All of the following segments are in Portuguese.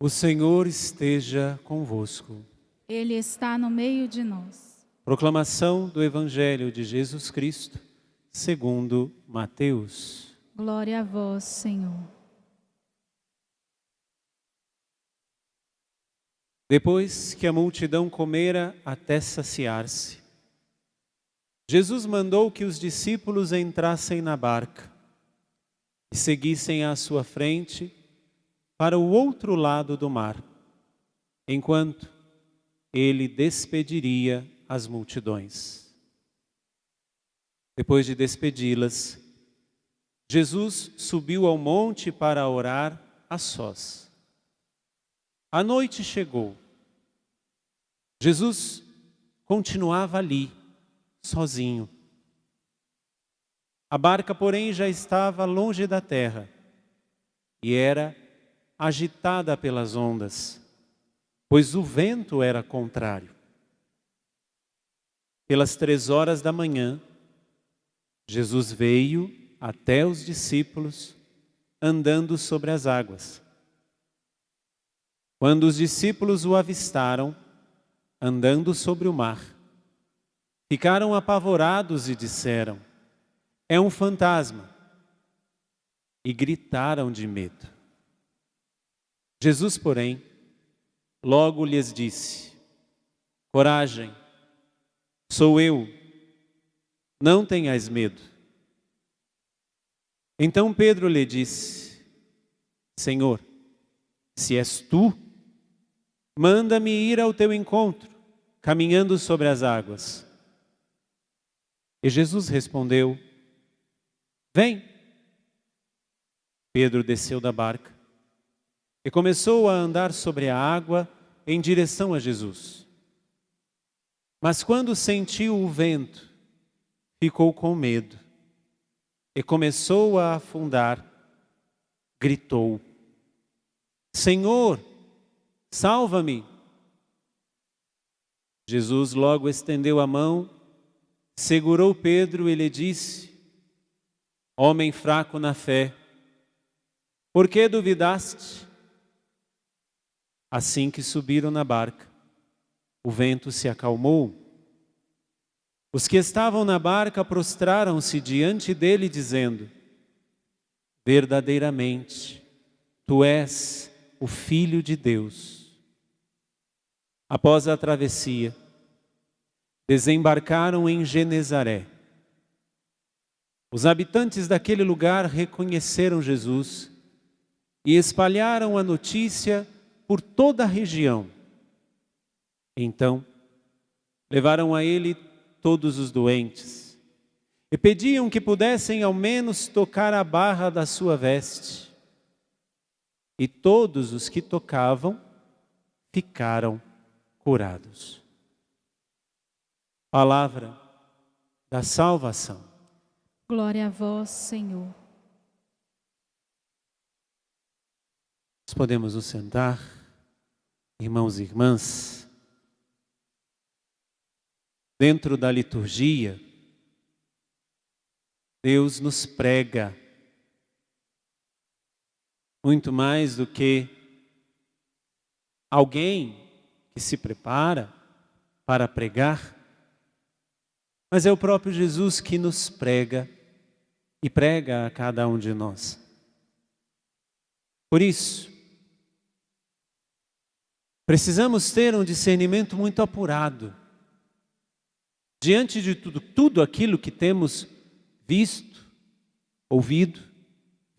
O Senhor esteja convosco. Ele está no meio de nós. Proclamação do Evangelho de Jesus Cristo, segundo Mateus. Glória a vós, Senhor. Depois que a multidão comera até saciar-se, Jesus mandou que os discípulos entrassem na barca e seguissem à sua frente para o outro lado do mar, enquanto ele despediria as multidões. Depois de despedi-las, Jesus subiu ao monte para orar a sós. A noite chegou. Jesus continuava ali, sozinho. A barca, porém, já estava longe da terra e era agitada pelas ondas, pois o vento era contrário. Pelas 3 horas da manhã, Jesus veio até os discípulos, andando sobre as águas. Quando os discípulos o avistaram, andando sobre o mar, ficaram apavorados e disseram: "É um fantasma!" E gritaram de medo. Jesus, porém, logo lhes disse: "Coragem, sou eu, não tenhais medo." Então Pedro lhe disse: "Senhor, se és tu, manda-me ir ao teu encontro, caminhando sobre as águas." E Jesus respondeu: "Vem." Pedro desceu da barca e começou a andar sobre a água em direção a Jesus. Mas quando sentiu o vento, ficou com medo e começou a afundar. Gritou: "Senhor, salva-me!" Jesus logo estendeu a mão, segurou Pedro e lhe disse: "Homem fraco na fé, por que duvidaste?" Assim que subiram na barca, o vento se acalmou. Os que estavam na barca prostraram-se diante dele, dizendo: "Verdadeiramente, tu és o Filho de Deus." Após a travessia, desembarcaram em Genezaré. Os habitantes daquele lugar reconheceram Jesus e espalharam a notícia por toda a região. Então, levaram a ele todos os doentes e pediam que pudessem ao menos tocar a barra da sua veste. E todos os que tocavam ficaram curados. Palavra da salvação. Glória a vós, Senhor. Nós podemos nos sentar, irmãos e irmãs. Dentro da liturgia, Deus nos prega muito mais do que alguém que se prepara para pregar, mas é o próprio Jesus que nos prega e prega a cada um de nós. Por isso, precisamos ter um discernimento muito apurado diante de tudo aquilo que temos visto, ouvido,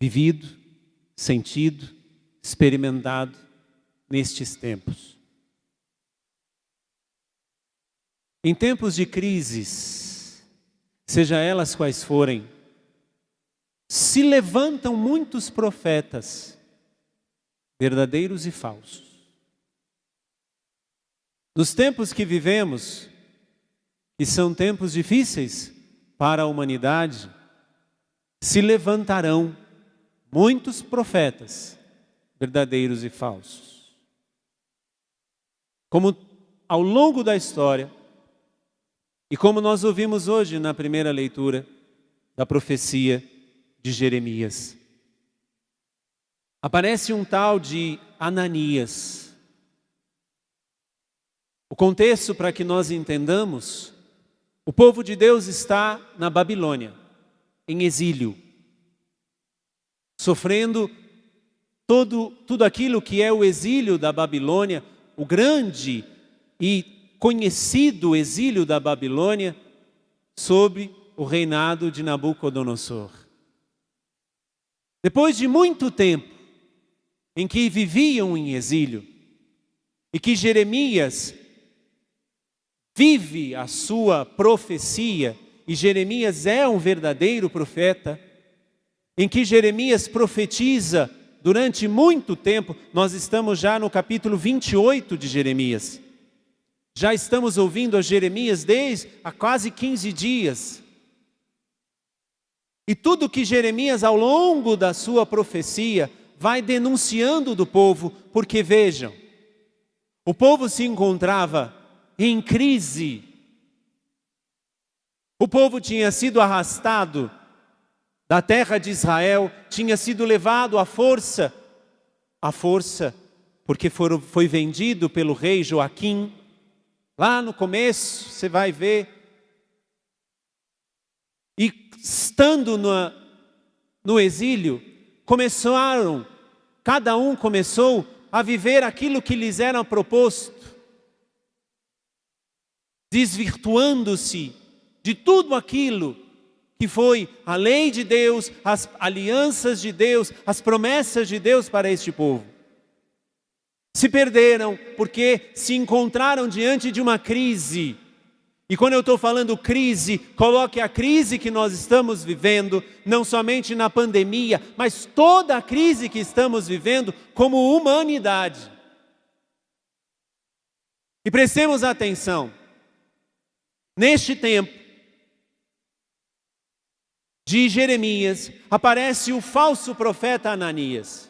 vivido, sentido, experimentado nestes tempos. Em tempos de crises, seja elas quais forem, se levantam muitos profetas, verdadeiros e falsos. Nos tempos que vivemos, que são tempos difíceis para a humanidade, se levantarão muitos profetas, verdadeiros e falsos. Como ao longo da história, e como nós ouvimos hoje na primeira leitura da profecia de Jeremias. aparece um tal de Ananias. O contexto, para que nós entendamos, o povo de Deus está na Babilônia, em exílio, sofrendo tudo aquilo que é o exílio da Babilônia, o grande e conhecido exílio da Babilônia, sob o reinado de Nabucodonosor. Depois de muito tempo em que viviam em exílio e que Jeremias vive a sua profecia, e Jeremias é um verdadeiro profeta, em que Jeremias profetiza durante muito tempo. Nós estamos já no capítulo 28 de Jeremias. Já estamos ouvindo a Jeremias desde há quase 15 dias. E tudo que Jeremias, ao longo da sua profecia, vai denunciando do povo, porque vejam, o povo se encontrava em crise. O povo tinha sido arrastado da terra de Israel, tinha sido levado à força, porque foi vendido pelo rei Joaquim. Lá no começo, você vai ver. E estando no exílio, cada um começou a viver aquilo que lhes era proposto, desvirtuando-se de tudo aquilo que foi a lei de Deus, as alianças de Deus, as promessas de Deus para este povo. Se perderam porque se encontraram diante de uma crise. E quando eu estou falando crise, coloque a crise que nós estamos vivendo, não somente na pandemia, mas toda a crise que estamos vivendo como humanidade. E prestemos atenção, neste tempo de Jeremias, aparece o falso profeta Ananias.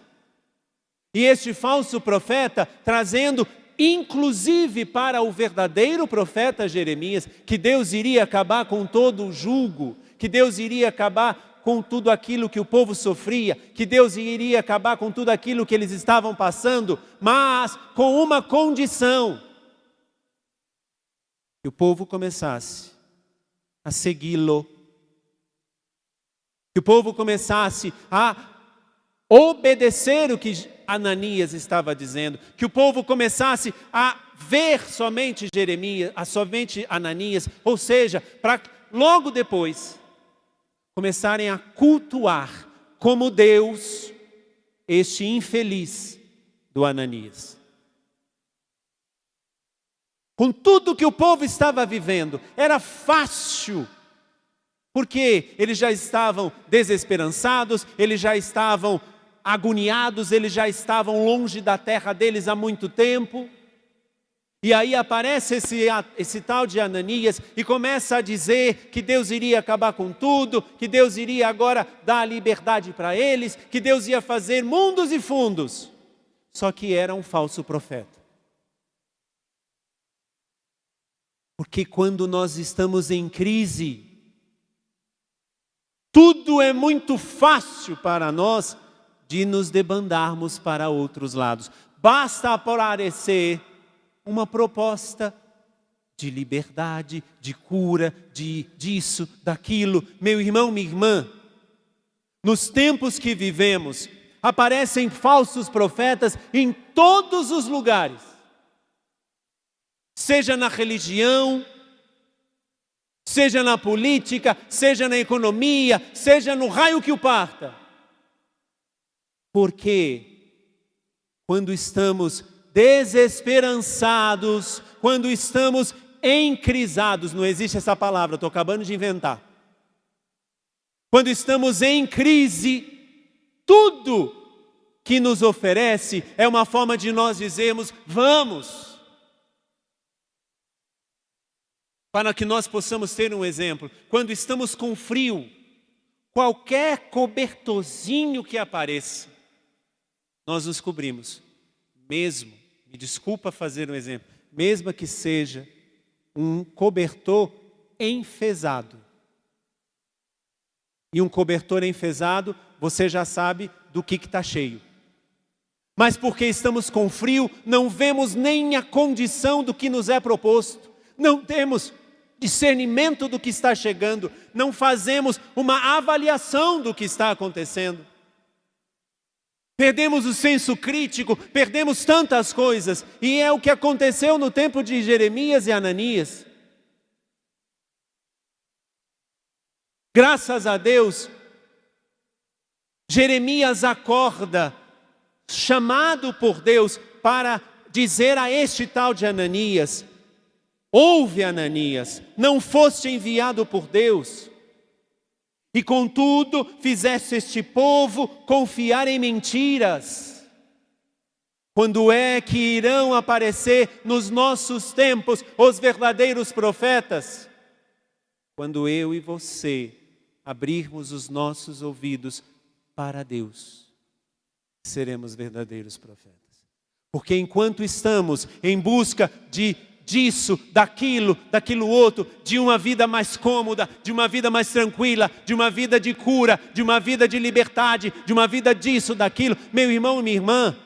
E este falso profeta trazendo, inclusive para o verdadeiro profeta Jeremias, que Deus iria acabar com todo o jugo, que Deus iria acabar com tudo aquilo que o povo sofria, que Deus iria acabar com tudo aquilo que eles estavam passando, mas com uma condição: que o povo começasse a segui-lo, que o povo começasse a obedecer o que Ananias estava dizendo, que o povo começasse a ver somente Jeremias, somente Ananias, ou seja, para logo depois começarem a cultuar como Deus este infeliz do Ananias. Com tudo que o povo estava vivendo, era fácil, porque eles já estavam desesperançados, eles já estavam agoniados, eles já estavam longe da terra deles há muito tempo. E aí aparece esse tal de Ananias e começa a dizer que Deus iria acabar com tudo, que Deus iria agora dar a liberdade para eles, que Deus ia fazer mundos e fundos. Só que era um falso profeta. Porque quando nós estamos em crise, tudo é muito fácil para nós de nos debandarmos para outros lados. Basta aparecer uma proposta de liberdade, de cura, disso, daquilo. Meu irmão, minha irmã, nos tempos que vivemos, aparecem falsos profetas em todos os lugares. Seja na religião, seja na política, seja na economia, seja no raio que o parta. Porque quando estamos desesperançados, quando estamos encrisados, não existe essa palavra, estou acabando de inventar. Quando estamos em crise, tudo que nos oferece é uma forma de nós dizermos: vamos. Para que nós possamos ter um exemplo, quando estamos com frio, qualquer cobertorzinho que apareça, nós nos cobrimos. Mesmo, me desculpa fazer um exemplo, mesmo que seja um cobertor enfesado. E um cobertor enfesado, você já sabe do que está cheio. Mas porque estamos com frio, não vemos nem a condição do que nos é proposto. Não temos discernimento do que está chegando. Não fazemos uma avaliação do que está acontecendo. Perdemos o senso crítico, perdemos tantas coisas. E é o que aconteceu no tempo de Jeremias e Ananias. Graças a Deus, Jeremias acorda, chamado por Deus para dizer a este tal de Ananias: ouve, Ananias, não foste enviado por Deus, e contudo fizeste este povo confiar em mentiras. Quando é que irão aparecer nos nossos tempos os verdadeiros profetas? Quando eu e você abrirmos os nossos ouvidos para Deus, seremos verdadeiros profetas. Porque enquanto estamos em busca disso, daquilo outro, de uma vida mais cômoda, de uma vida mais tranquila, de uma vida de cura, de uma vida de liberdade, de uma vida disso, daquilo, meu irmão e minha irmã,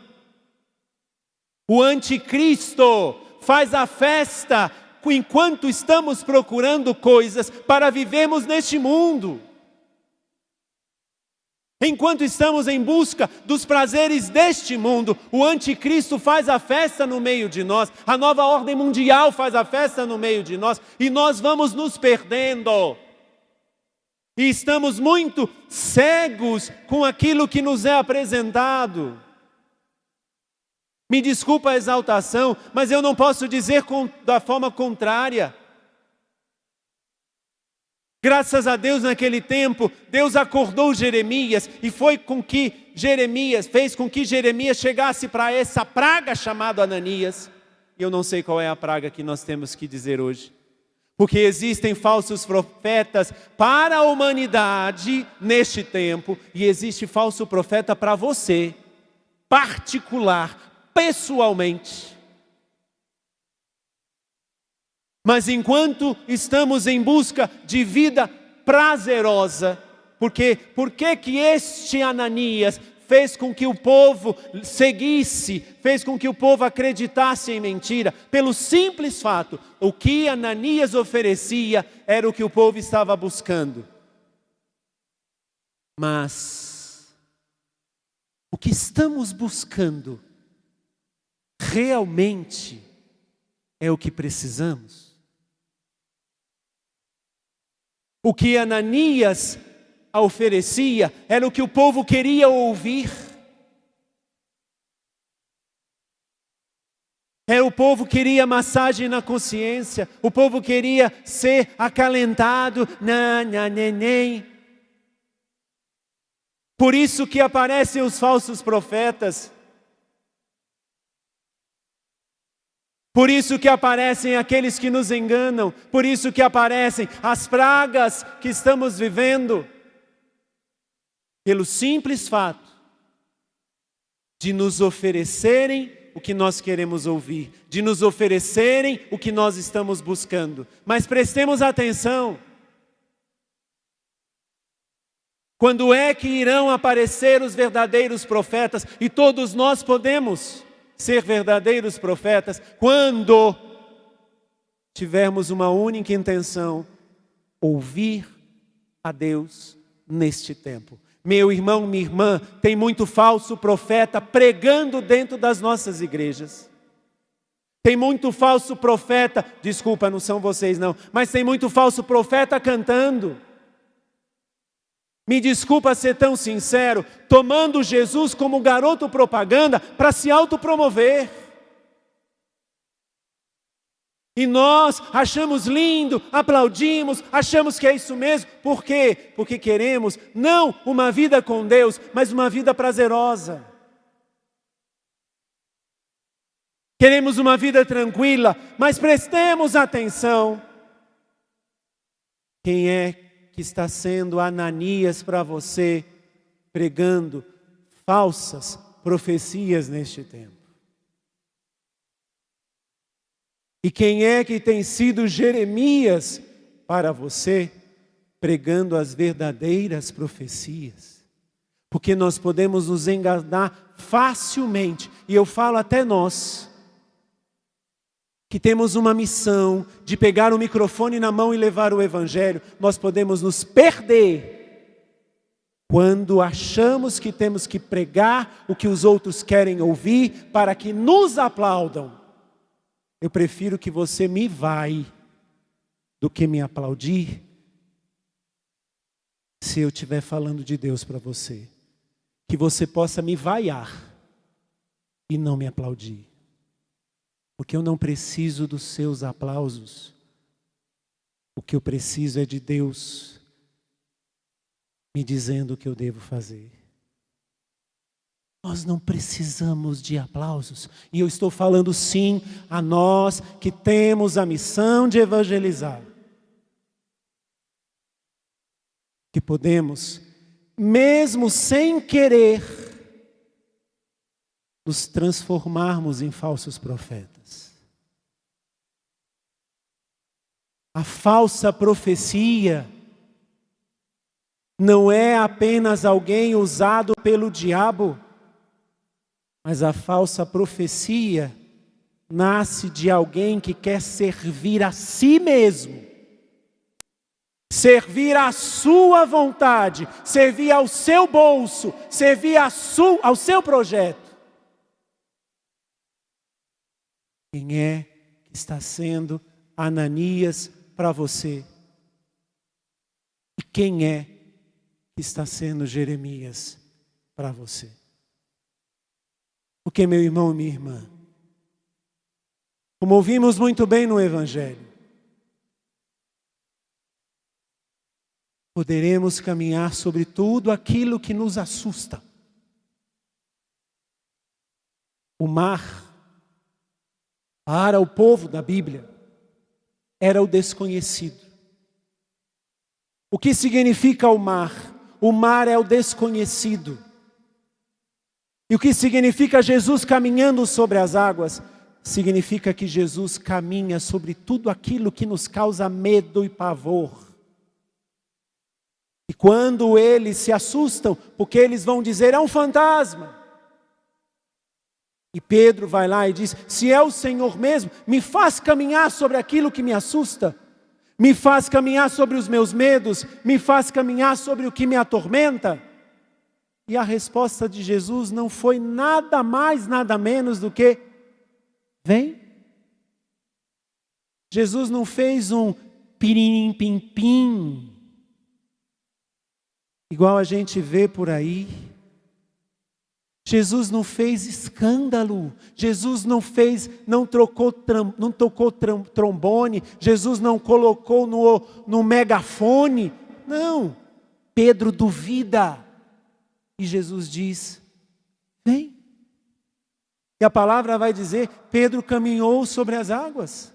o anticristo faz a festa enquanto estamos procurando coisas para vivermos neste mundo. Enquanto estamos em busca dos prazeres deste mundo, o anticristo faz a festa no meio de nós, a nova ordem mundial faz a festa no meio de nós, e nós vamos nos perdendo. E estamos muito cegos com aquilo que nos é apresentado. Me desculpa a exaltação, mas eu não posso dizer da forma contrária. Graças a Deus, naquele tempo, Deus acordou Jeremias e fez com que Jeremias chegasse para essa praga chamada Ananias. E eu não sei qual é a praga que nós temos que dizer hoje. Porque existem falsos profetas para a humanidade neste tempo, e existe falso profeta para você, particular, pessoalmente. Mas enquanto estamos em busca de vida prazerosa, por que este Ananias fez com que o povo seguisse, fez com que o povo acreditasse em mentira? Pelo simples fato, o que Ananias oferecia era o que o povo estava buscando. Mas o que estamos buscando realmente é o que precisamos? O que Ananias oferecia era o que o povo queria ouvir. O povo queria massagem na consciência. O povo queria ser acalentado. Nem. Por isso que aparecem os falsos profetas. Por isso que aparecem aqueles que nos enganam. Por isso que aparecem as pragas que estamos vivendo. Pelo simples fato de nos oferecerem o que nós queremos ouvir. De nos oferecerem o que nós estamos buscando. Mas prestemos atenção. Quando é que irão aparecer os verdadeiros profetas? E todos nós podemos ser verdadeiros profetas quando tivermos uma única intenção: ouvir a Deus neste tempo. Meu irmão, minha irmã, tem muito falso profeta pregando dentro das nossas igrejas. Tem muito falso profeta, desculpa, não são vocês não, mas tem muito falso profeta cantando. Me desculpa ser tão sincero, tomando Jesus como garoto propaganda para se autopromover. E nós achamos lindo, aplaudimos, achamos que é isso mesmo. Por quê? Porque queremos não uma vida com Deus, mas uma vida prazerosa. Queremos uma vida tranquila, mas prestemos atenção. Quem é que está sendo Ananias para você, pregando falsas profecias neste tempo? E quem é que tem sido Jeremias para você, pregando as verdadeiras profecias? Porque nós podemos nos enganar facilmente. E eu falo até nós, que temos uma missão de pegar o microfone na mão e levar o Evangelho. Nós podemos nos perder quando achamos que temos que pregar o que os outros querem ouvir para que nos aplaudam. Eu prefiro que você me vai do que me aplaudir se eu estiver falando de Deus para você. Que você possa me vaiar e não me aplaudir. Porque eu não preciso dos seus aplausos. O que eu preciso é de Deus me dizendo o que eu devo fazer. Nós não precisamos de aplausos. E eu estou falando sim a nós que temos a missão de evangelizar. Que podemos, mesmo sem querer, nos transformarmos em falsos profetas. A falsa profecia não é apenas alguém usado pelo diabo, mas a falsa profecia nasce de alguém que quer servir a si mesmo, servir à sua vontade, servir ao seu bolso, servir ao seu projeto. Quem é que está sendo Ananias para você? E quem é que está sendo Jeremias para você? Porque, meu irmão e minha irmã, como ouvimos muito bem no Evangelho, poderemos caminhar sobre tudo aquilo que nos assusta. O mar, para o povo da Bíblia, era o desconhecido. O que significa o mar? O mar é o desconhecido. E o que significa Jesus caminhando sobre as águas? Significa que Jesus caminha sobre tudo aquilo que nos causa medo e pavor. E quando eles se assustam, porque eles vão dizer, é um fantasma. E Pedro vai lá e diz, se é o Senhor mesmo, me faz caminhar sobre aquilo que me assusta. Me faz caminhar sobre os meus medos, me faz caminhar sobre o que me atormenta. E a resposta de Jesus não foi nada mais, nada menos do que, vem. Jesus não fez um pirim-pim-pim, igual a gente vê por aí. Jesus não fez escândalo, Jesus não tocou trombone, Jesus não colocou no megafone, não. Pedro duvida, e Jesus diz, vem. E a palavra vai dizer, Pedro caminhou sobre as águas.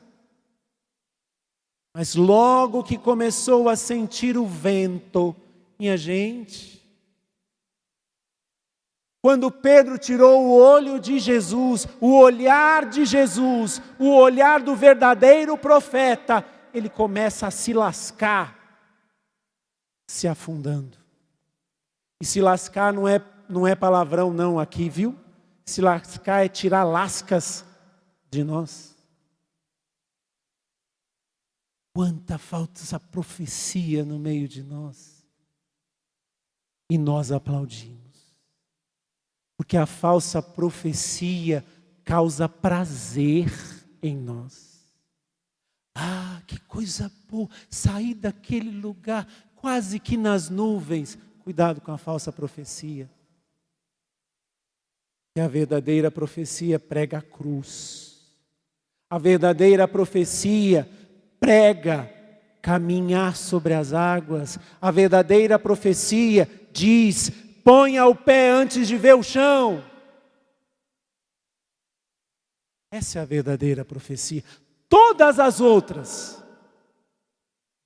Mas logo que começou a sentir o vento, minha gente, quando Pedro tirou o olho de Jesus, o olhar de Jesus, o olhar do verdadeiro profeta, ele começa a se lascar, se afundando. E se lascar não é palavrão não aqui, viu? Se lascar é tirar lascas de nós. Quanta falsa profecia no meio de nós. E nós aplaudimos. Porque a falsa profecia causa prazer em nós. Ah, que coisa boa, sair daquele lugar quase que nas nuvens. Cuidado com a falsa profecia. E a verdadeira profecia prega a cruz. A verdadeira profecia prega caminhar sobre as águas. A verdadeira profecia diz, ponha o pé antes de ver o chão. Essa é a verdadeira profecia. Todas as outras,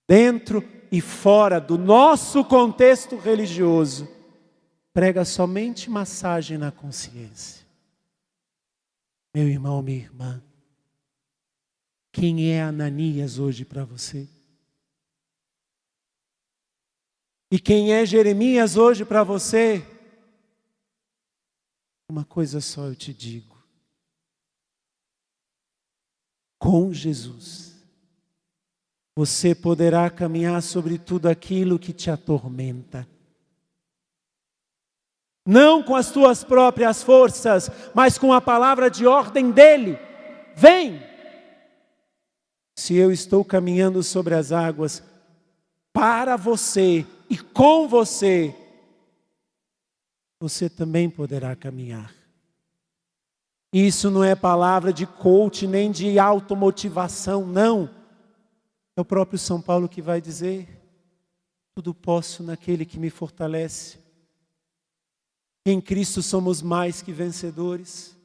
dentro e fora do nosso contexto religioso, prega somente massagem na consciência. Meu irmão, minha irmã, quem é Ananias hoje para você? E quem é Jeremias hoje para você? uma coisa só eu te digo. Com Jesus, você poderá caminhar sobre tudo aquilo que te atormenta. Não com as tuas próprias forças, mas com a palavra de ordem dele. Vem! Se eu estou caminhando sobre as águas, para você e com você, você também poderá caminhar. Isso não é palavra de coach, nem de automotivação, não. É o próprio São Paulo que vai dizer: tudo posso naquele que me fortalece. Em Cristo somos mais que vencedores.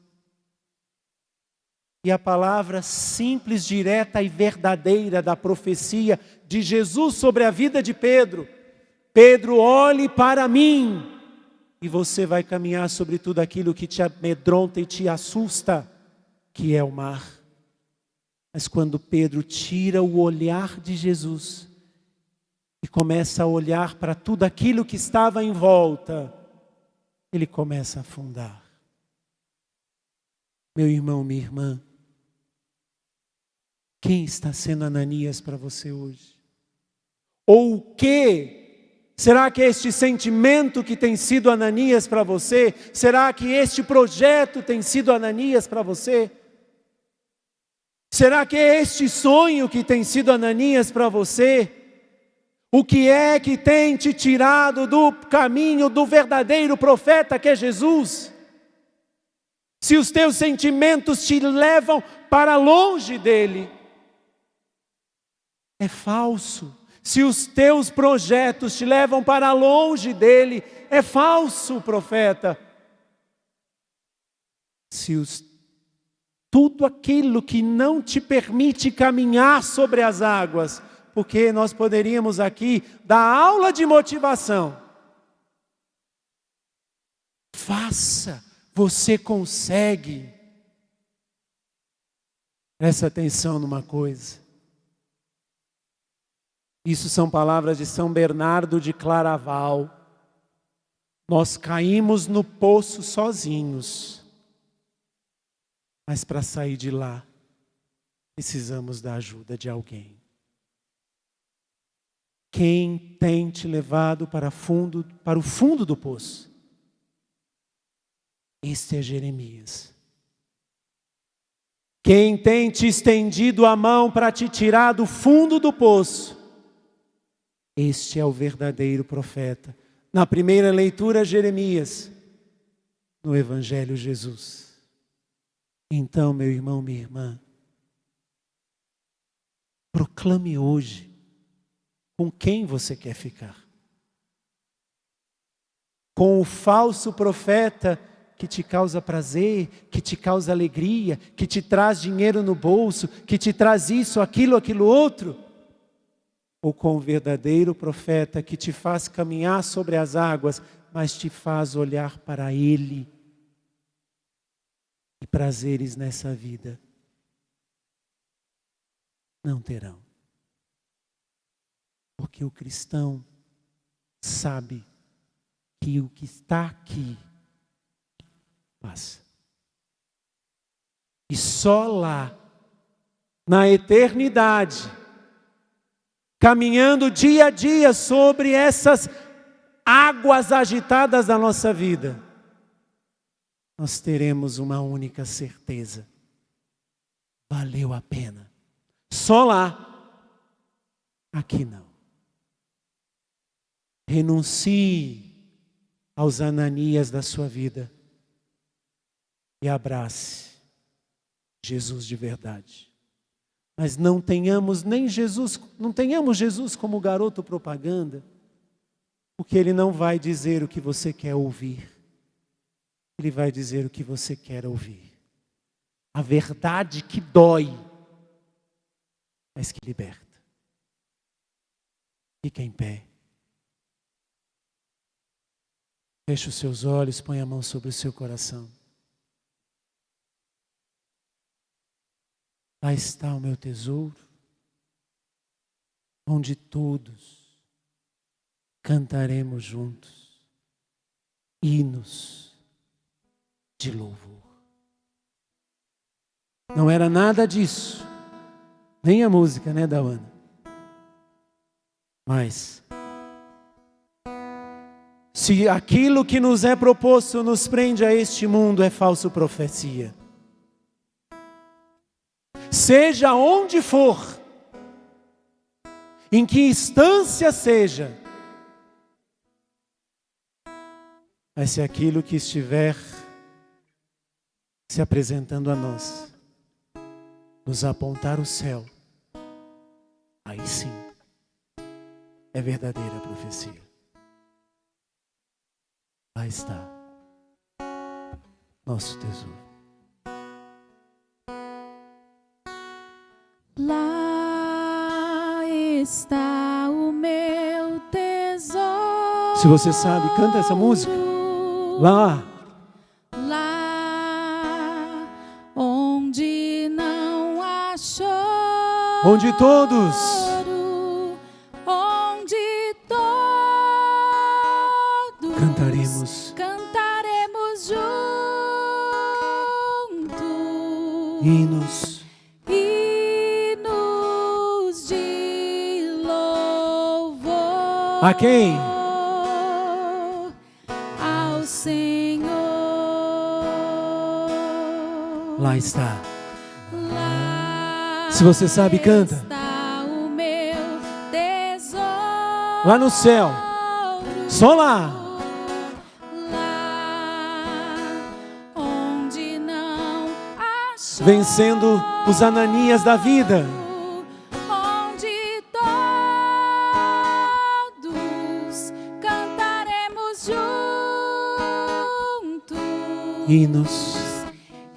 E a palavra simples, direta e verdadeira da profecia de Jesus sobre a vida de Pedro: Pedro, olhe para mim, e você vai caminhar sobre tudo aquilo que te amedronta e te assusta, que é o mar. Mas quando Pedro tira o olhar de Jesus e começa a olhar para tudo aquilo que estava em volta, ele começa a afundar. Meu irmão, minha irmã, quem está sendo Ananias para você hoje? Ou o que? Será que este sentimento que tem sido Ananias para você? Será que este projeto tem sido Ananias para você? Será que é este sonho que tem sido Ananias para você? O que é que tem te tirado do caminho do verdadeiro profeta que é Jesus? Se os teus sentimentos te levam para longe dele, é falso. Se os teus projetos te levam para longe dele, é falso, profeta. Se tudo aquilo que não te permite caminhar sobre as águas, porque nós poderíamos aqui dar aula de motivação. Faça, você consegue. Presta atenção numa coisa. Isso são palavras de São Bernardo de Claraval. Nós caímos no poço sozinhos. Mas para sair de lá, precisamos da ajuda de alguém. Quem tem te levado para o fundo do poço? Este é Jeremias. Quem tem te estendido a mão para te tirar do fundo do poço? Este é o verdadeiro profeta. Na primeira leitura, Jeremias. No Evangelho, Jesus. Então, meu irmão, minha irmã, proclame hoje com quem você quer ficar. Com o falso profeta que te causa prazer, que te causa alegria, que te traz dinheiro no bolso, que te traz isso, aquilo outro? Ou com o verdadeiro profeta que te faz caminhar sobre as águas, mas te faz olhar para ele e prazeres nessa vida não terão. Porque o cristão sabe que o que está aqui passa. E só lá, na eternidade, caminhando dia a dia sobre essas águas agitadas da nossa vida, nós teremos uma única certeza: valeu a pena. Só lá, aqui não. Renuncie aos Ananias da sua vida e abrace Jesus de verdade. Mas não tenhamos Jesus como garoto propaganda, porque ele não vai dizer o que você quer ouvir. Ele vai dizer o que você quer ouvir. A verdade que dói, mas que liberta. Fique em pé. Feche os seus olhos, põe a mão sobre o seu coração. Lá está o meu tesouro, onde todos cantaremos juntos hinos de louvor. Não era nada disso, nem a música, né, Dawana? Mas, se aquilo que nos é proposto nos prende a este mundo, é falsa profecia. Seja onde for, em que instância seja, mas se aquilo que estiver se apresentando a nós nos apontar o céu, aí sim é verdadeira profecia. Lá está nosso tesouro. Lá está o meu tesouro. Se você sabe, canta essa música. Lá. Lá onde não achou. Onde todos. Onde todos Cantaremos. Cantaremos juntos. Hinos. Hinos de louvor. A quem? Ao Senhor. Lá está. Lá Se você sabe, canta. está o meu tesouro. Lá no céu. Só lá. Lá onde não achou. Vencendo os Ananias da vida. Onde todos cantaremos juntos. Hinos.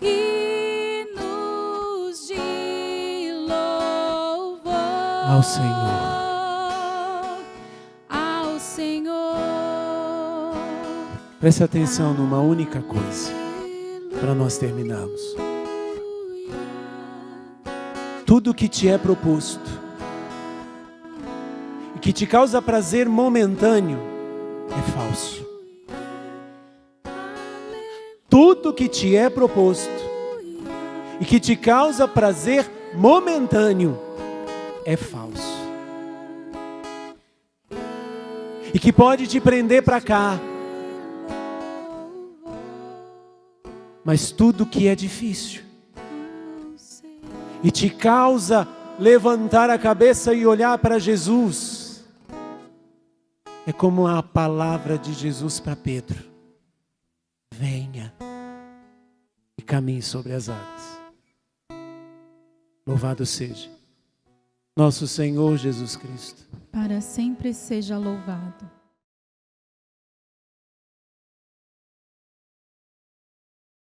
Hinos de louvor Ao Senhor. Ao Senhor. Preste atenção numa única coisa, para nós terminarmos. Tudo que te é proposto e que te causa prazer momentâneo é falso. Tudo que te é proposto e que te causa prazer momentâneo é falso. E que pode te prender para cá. Mas tudo que é difícil e te causa levantar a cabeça e olhar para Jesus, é como a palavra de Jesus para Pedro: venha e caminhe sobre as águas. Louvado seja nosso Senhor Jesus Cristo. Para sempre seja louvado.